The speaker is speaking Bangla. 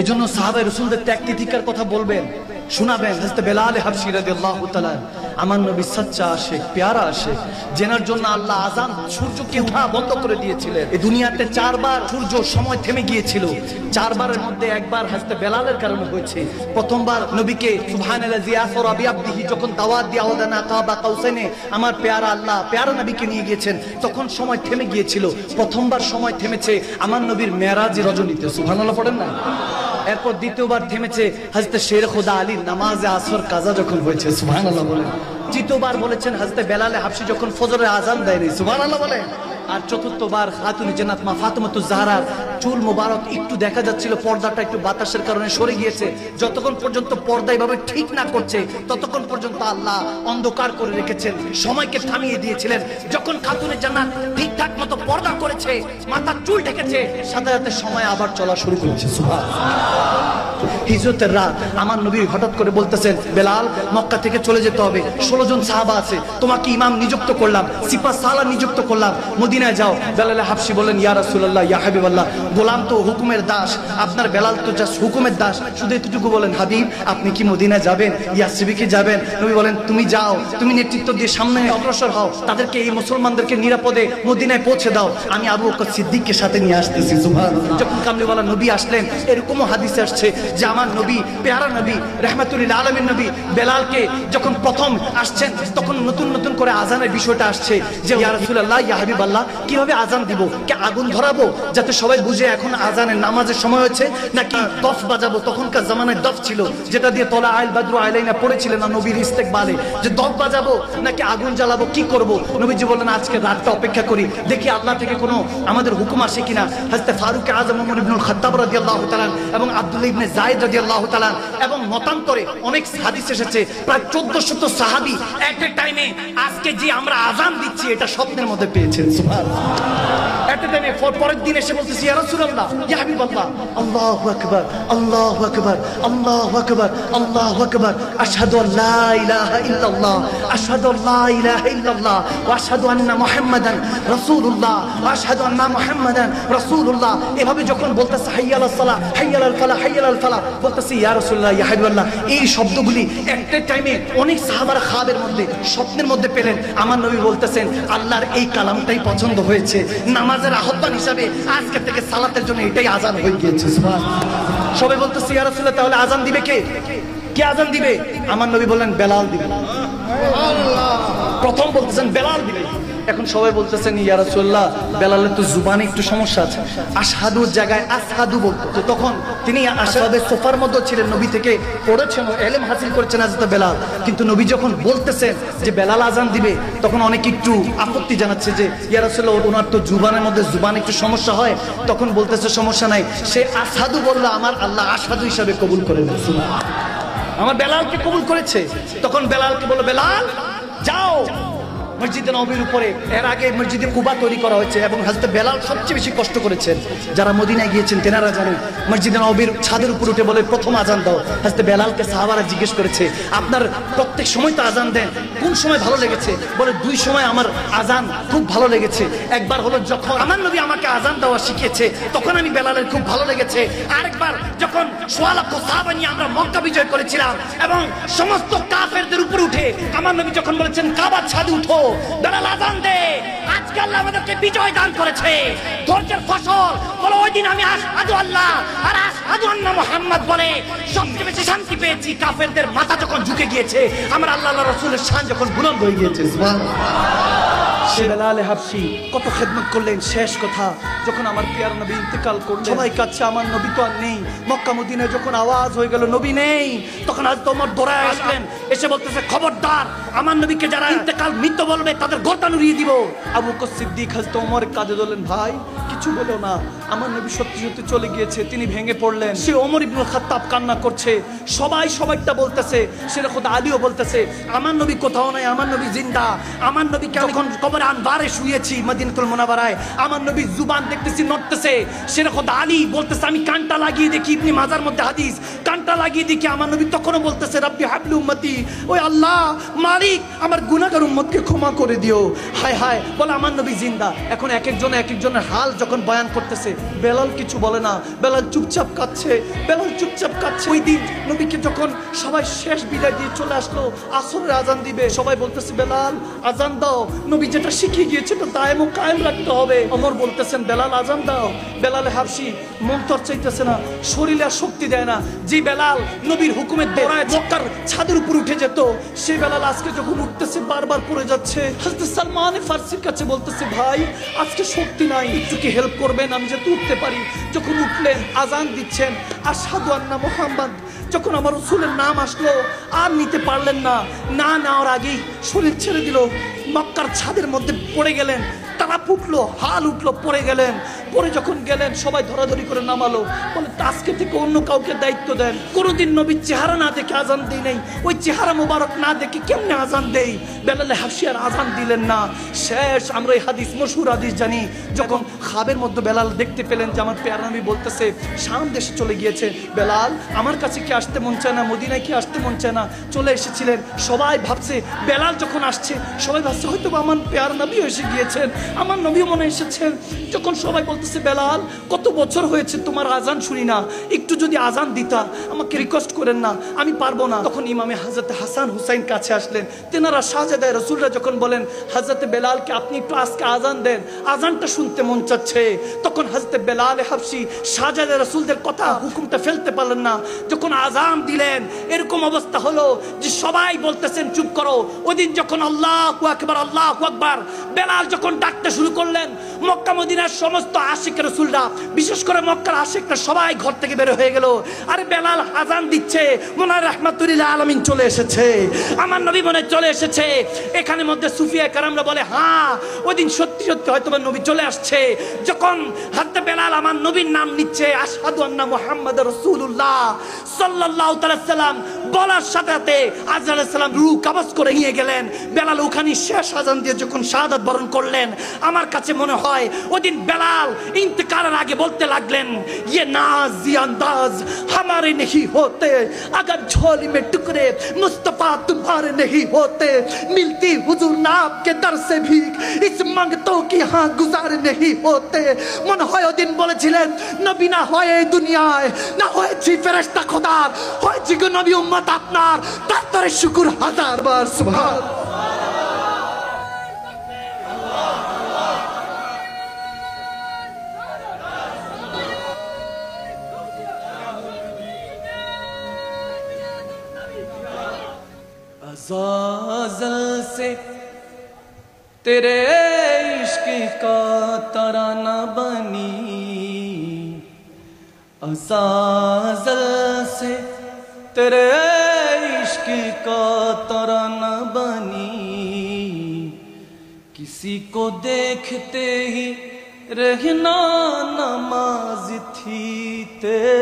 এজন্য সাহাবায়ে রাসূলদের ত্যাগ তিতিকার কথা বলবেন, শোনাবেন। হযরত বেলাল হাবশী রাদিয়াল্লাহু তাআলা আমার নবী সচ্চা আশিক, প্যারা আশিক, যেনার জন্য আল্লাহ আযান সূর্যকে উঠা বন্ধ করে দিয়েছিলেন। এই দুনিয়াতে 4 বার সূর্য সময় থেমে গিয়েছিল, 4 বারের মধ্যে একবার হযরত বেলালের কারণে হয়েছে। প্রথমবার নবীকে সুবহানাল্লাযী আসরা বিআবদিহি যখন দাওয়াত দিয়ে আওয়াদানা কাবা কাউসাইনে আমার প্যারা আল্লাহ প্যারা নবীকে নিয়ে গিয়েছেন, তখন সময় থেমে গিয়েছিল। প্রথমবার সময় থেমেছে আমার নবীর মেরাজ রজনীতে, সুবহানাল্লাহ পড়েন না? এরপর দ্বিতীয়বার থেমেছে হযরত শের খোদা আলীর নামাজে আসর কাজা যখন হয়েছে, সুবহানাল্লাহ বলেন। তৃতীয়বার বলেছেন হযরত বেলাল হাবশী যখন ফজরের আযান দেয়নি, সুবহানাল্লাহ বলেন। আর চতুর্থবার খাতুন জান্নাত মা ফাতেমাতুজ জাহরার চুল মোবারক একটু দেখা যাচ্ছিল, পর্দাটা একটু বাতাসের কারণে সরে গিয়েছে। যতক্ষণ পর্যন্ত পর্দা এভাবে ঠিক না করছে ততক্ষণ পর্যন্ত আল্লাহ অন্ধকার করে রেখেছেন, সময়কে থামিয়ে দিয়েছিলেন। যখন খাতুনে জান্নাত ঠিকঠাক মতো পর্দা করেছে, মাথার চুল ঢেকেছে, সাথে সাথে সময় আবার চলা শুরু করেছে। সুবহানাল্লাহ। হিজরতের রাত আমার নবী হঠাৎ করে বলতেছেন, বেলাল মক্কা থেকে চলে যেতে হবে, 16 জন সাহাবা আছে, তোমাকে ইমাম নিযুক্ত করলাম, সিপাহ সালার নিযুক্ত করলাম, মদিনায় যাও। বেলাল হাবশী বলেন, ইয়া রাসূলুল্লাহ, ইয়া হাবিবাল্লাহ, গোলাম তো হুকুমের দাস, আপনার বেলাল তো জাস্ট হুকুমের দাস, শুধু এতটুকু বলেন, হাবিব আপনি কি মদিনায় যাবেন, ইয়াসরিবে যাবেন? নবী বলেন, তুমি যাও, তুমি নেতৃত্ব দিয়ে সামনে অগ্রসর হও, তাদেরকে এই মুসলমানদেরকে নিরাপদে মদিনায় পৌঁছে দাও, আমি আবু বকর সিদ্দিককে সাথে নিয়ে আসতেছি। সুবহানাল্লাহ। যখন কামলিওয়ালা নবী আসলেন, এরকমও হাদিসে আসছে যে আমার নবী, পেয়ারা নবী, রাহমাতুল আলামিন নবী বেলালকে যখন প্রথম আসছেন তখন নতুন নতুন করে আজানের বিষয়টা আসছে যে ইয়া রাসূলুল্লাহ, ইয়া হাবিবাল্লাহ, কিভাবে আজান দিব? কি আগুন ধরাবো যাতে সবাই বুঝে এখন আজানের নামাজের সময় হচ্ছে, নাকি দফ বাজাবো? তখনকার জামানায় দফ ছিল, যেটা দিয়ে তলা আইল বাদরু আলাইনা পড়েছিলেন না নবীর ইস্তেকবালে, যে দফ বাজাবো নাকি আগুন জ্বালাবো, কি করব? নবীজি বললেন, আজকে রাতটা অপেক্ষা করি, দেখি আল্লাহ থেকে কোনো আমাদের হুকুম আসে কিনা। হযরত ফারুক আযম ওমর ইবনুল খাত্তাব রাদিয়াল্লাহু তাআলা এবং আব্দুল্লাহ ইবনে যায়েদ রাদিয়াল্লাহু তাআলা এবং মতান্তরে অনেক হাদিস এসেছে, প্রায় 1400 সাহাবী এট এ টাইমে আজকে যে আমরা আযান দিচ্ছি এটা স্বপ্নের মধ্যে পেয়েছেন। সুবহানাল্লাহ। এট এ টাইমে পরের দিন এসে বলতেছি, ইয়া রাসূলুল্লাহ, ইয়া হাবিবাল্লাহ, আল্লাহু আকবার, আল্লাহু আকবার, আল্লাহু আকবার, আল্লাহু আকবার, আশহাদু আল্লা ইলাহা ইল্লাল্লাহ, আশহাদু আল্লা ইলাহা ইল্লাল্লাহ, ওয়া আশহাদু আন্না মুহাম্মাদান রাসূলুল্লাহ, ওয়া আশহাদু আন্না মুহাম্মাদান রাসূলুল্লাহ। এভাবে যখন বলতেছে হাইয়া আলাস সালাহ, হাইয়া আলাল ফালাহ, হাইয়া আলাল ফালাহ, বলতেছি ইয়া রাসূলুল্লাহ, ইয়া হাবিবাল্লাহ, এই শব্দগুলি একটা টাইমে অনেক সাহাবারা খাবের মধ্যে স্বপ্নের মধ্যে পেলেন। আমার নবী বলতেছেন, আল্লাহর এই কালামটাই পছন্দ হয়েছে, নামাজের আহ্বান হিসাবে আজকে থেকে সালাতের জন্য এটাই আযান হয়ে গিয়েছে। সুবহানাল্লাহ। সবাই বলতেছে, ইয়া রাসূলুল্লাহ, তাহলে আযান দিবে কে? কে আযান দিবে? আমার নবী বললেন, বেলাল দিবে। প্রথম বলতেছেন বেলাল দিবে। এখন সবাই বলতেছেন, ইয়া রাসূলুল্লাহ, বেলালের তো জুবানে একটু সমস্যা আছে, আশহাদুর জায়গায় আসহাদু বলতো। তো তখন তিনি আশহাদে সোফার মধ্যে ছিলেন, নবী থেকে পড়েছেন, ইলম হাসিল করেছেন হযরত বেলাল। কিন্তু নবী যখন বলতেছেন যে বেলাল আযান দিবে, তখন অনেক একটু আপত্তি জানাচ্ছে যে ইয়া রাসূলুল্লাহ, ওনার তো জুবানের মধ্যে জুবানে একটু সমস্যা হয়। তখন বলতেছে, সমস্যা নাই, সে আসহাদু বলল, আমার আল্লাহ আশহাদু হিসাবে কবুল করে নিয়েছেন, আমার বেলালকে কবুল করেছে। তখন বেলালকে বলল, বেলাল যাও মসজিদে নববীর উপরে। এর আগে মসজিদে কুবা তৈরি করা হয়েছে এবং হযরত বেলাল সবচেয়ে বেশি কষ্ট করেছেন। যারা মদিনায় গিয়েছেন তেনারা জানেন, মসজিদে নববীর ছাদের উপর উঠে বলে, প্রথম আজান দাও। হযরত বেলালকে সাহাবারা জিজ্ঞেস করেছে, আপনার প্রত্যেক সময় তো আজান দেন, কোন সময় ভালো লেগেছে? বলে, 2 সময় আমার আজান খুব ভালো লেগেছে। একবার হলো যখন আমার নবী আমাকে আজান দেওয়া শিখিয়েছে, তখন আমি বেলালের খুব ভালো লেগেছে। আরেকবার যখন সোয়া লক্ষ সাহাবা নিয়ে আমরা মক্কা বিজয় করেছিলাম এবং সমস্ত কাফেরদের উপর উঠে আমার নবী যখন বলেছেন, কাবার ছাদে উঠো, বেলাল আযান দে, আজকে আল্লাহ আমাদেরকে বিজয় দান করেছে, ধৈর্যের ফসল। বলো, ওই দিন আমি আশহাদু আল্লাহ আর আশহাদু আন্না মুহাম্মাদ বলে সবচেয়ে বেশি শান্তি পেয়েছি। কাফেরদের মাথা যখন ঝুঁকে গিয়েছে, আমার আল্লাহর রাসূলের শান যখন বুলন্দ হয়ে গিয়েছে। সুবহানাল্লাহ। বেলাল হাবশী কত খেদমত করলেন। শেষ কথা, যখন আমার প্রিয় নবী ইন্তেকাল করলেন, সবাই কাছে, আমার নবী তো আর নেই। মক্কা মদিনায় যখন আওয়াজ হয়ে গেল নবী নেই, তখন হযরত ওমর দৌড়ায় আসলেন, এসে বলতেছে, খবরদার, আমার নবীকে যারা ইন্তেকাল মৃত বলবে তাদের গর্দান উড়িয়ে দিব। আবু বকর সিদ্দিক হযরত ওমরের কাঁধে ধরলেন, ভাই কিছু বলো না, আমার নবী সত্যি সত্যি চলে গিয়েছে। তিনি ভেঙে পড়লেন। সে ওমর ইবনুল খাত্তাব কান্না করছে, সবাইটা বলতেছে, শের খোদা আলীও বলতেছে, আমার নবী কোথাও নাই, আমার নবী জিন্দা, আমার নবীকে যখন কবরে আনবারে শুয়েছি মদিনাতুল মুনাওয়ারায়, আমার নবীর জুবান দেখতেছি নড়তেছে। সেরকম আলী বলতেছে আমি কানটা লাগিয়ে দেখি, ইবনে মাজার মধ্যে হাদিস, কানটা লাগিয়ে দেখি আমার নবী তখনও বলতেছে রাব্বি হাবলি উম্মতি, ওই আল্লাহ মালিক আমার গুনাহগার উম্মতকে ক্ষমা করে দিও। হায় হায় বলে আমার নবী জিন্দা। এখন এক একজনের হাল যখন বয়ান করতেছে, বেলাল কিছু বলে না, বেলাল চুপচাপ কাঁদছে, বেলাল চুপচাপ কাঁদছে। ওই দিন নবীকে যখন সবাই শেষ বিদায় দিয়ে চলে আসলো, আসরের আজান দিবে, সবাই বলতেছে বেলাল আজান দাও। নবী যেটা শিখিয়ে গিয়েছে তো দায়েম ও কায়েম রাখতে হবে। ওমর বলতেছেন বেলাল আজান দাও। বেলালে হাবশি মন তর চাইতেছে না, শরীরে আর শক্তি দেয় না। যে বেলাল নবীর হুকুমে দৌড়ায় মক্কার ছাদের উপর উঠে যেত, সেই বেলাল আজকে যখন উঠতেছে বারবার পড়ে যাচ্ছে। হযরত সালমান ফারসির কাছে বলতেছে ভাই আজকে শক্তি নাই, একটু কি হেল্প করবেন আমি যাতে উঠতে পারি। যখন উঠলেন আজান দিচ্ছেন আশহাদু আন্না মুহাম্মাদ, যখন আমার রাসূলের নাম আসলো আর নিতে পারলেন না, না নেওয়ার আগেই শরীর ছেড়ে দিল, মক্কার ছাদের মধ্যে পড়ে গেলেন। তারা ফুটলো, হাল উঠলো, পড়ে গেলেন। পরে যখন গেলেন সবাই ধরাধরি করে নামালো, বলে আজকে থেকে অন্য কাউকে দায়িত্ব দেন। কোনোদিন নবীর চেহারা না দেখে আজান দেই নাই, ওই চেহারা মোবারক না দেখে কেমনে আজান দেই। বেলালে হাবশি আর আজান দিলেন না। শেষ আমরা এই হাদিস মশহুর হাদিস জানি, যখন খাবের মধ্যে বেলাল দেখতে পেলেন যে আমার পেয়ারা নবী বলতেছে শাম দেশে চলে গিয়েছে, বেলাল আমার কাছে কি আসতে মন চায় না, মদিনায় কি আসতে মন চায় না, চলে এসেছিলেন। সবাই ভাবছে বেলাল যখন আসছে সবাই ভাবছে হয়তো আমার পেয়ারা নবী এসে গিয়েছেন, আমার নবীও মনে এসেছেন। যখন সবাই বলতেছে বেলাল কত বছর হয়েছে তোমার আজান শুনি না, একটু যদি আজান দিতা, আমাকে রিকোয়েস্ট করেন না, আমি পারবো না। তখন ইমামে হযরত হাসান হুসাইন কাছে আসলেন। তেনারা শাহজাদায়ে রাসূলরা যখন বলেন হযরত বেলালকে আপনি একটু আজকে আজান দেন, আজানটা শুনতে মন চাচ্ছে। তখন হযরত বেলাল হাবশি শাহজাদায়ে রাসূলদের কথা হুকুমটা ফেলতে পারলেন না। যখন আজান দিলেন এরকম অবস্থা হলো যে সবাই বলতেছেন চুপ করো। ওইদিন যখন আল্লাহু আকবার আল্লাহু আকবার বেলাল যখন ডাকতে শুরু করলেন, মক্কা মদিনার সমস্ত আশিক রাসূলরা, বিশেষ করে মক্কার আশিকরা সবাই ঘর থেকে বের হয়ে গেল। আরে বেলাল আজান দিচ্ছে, মনে হয় রাহমাতুল আলামিন চলে এসেছে, আমার নবী মনে চলে এসেছে। এখানে মধ্যে সুফিয়া কারামরা বলে হ্যাঁ ওইদিন সত্যি সত্যি হয়তো নবী চলে আসছে। যখন হযরত বেলাল আমার নবীর নাম নিচ্ছে আশহাদু আন্না মুহাম্মাদুর রাসূলুল্লাহ সাল্লাল্লাহু তাআলা সাল্লাম বলার সাথে সাথে আজরাইল আলাইহিস সালাম রূহ কবজ করে নিয়ে গেলেন। বেলাল ওখানে শেষ আজান দিয়ে যখন শাহাদাত বরণ করলেন, আমার কাছে মনে হয় ওইদিন বেলাল ইন্তেকালের আগে বলতে লাগলেন ये नाज ये अंदाज हमारे नहीं होते, अगर झोली में टुकड़े मुस्तफा तुम्हारे नहीं होते, मिलती हुजूर ना आपके दर से भी इस मंगतों की यहाँ गुजारे नहीं होते। মনে হয় ওদিন বলেছিলেন নবী না হয় এই দুনিয়ায়, না হয়েছি ফেরেশতা খোদার, হয়েছি গো নবী উম্মত আপনার, তার শুকর হাজার বার সুবহানাল্লাহ। अज़ाज़ल से तेरे इश्क का तराना बनी, अज़ाज़ल से तेरे इश्क का तराना बनी, किसी को देखते ही रहना नमाज थी तेरी।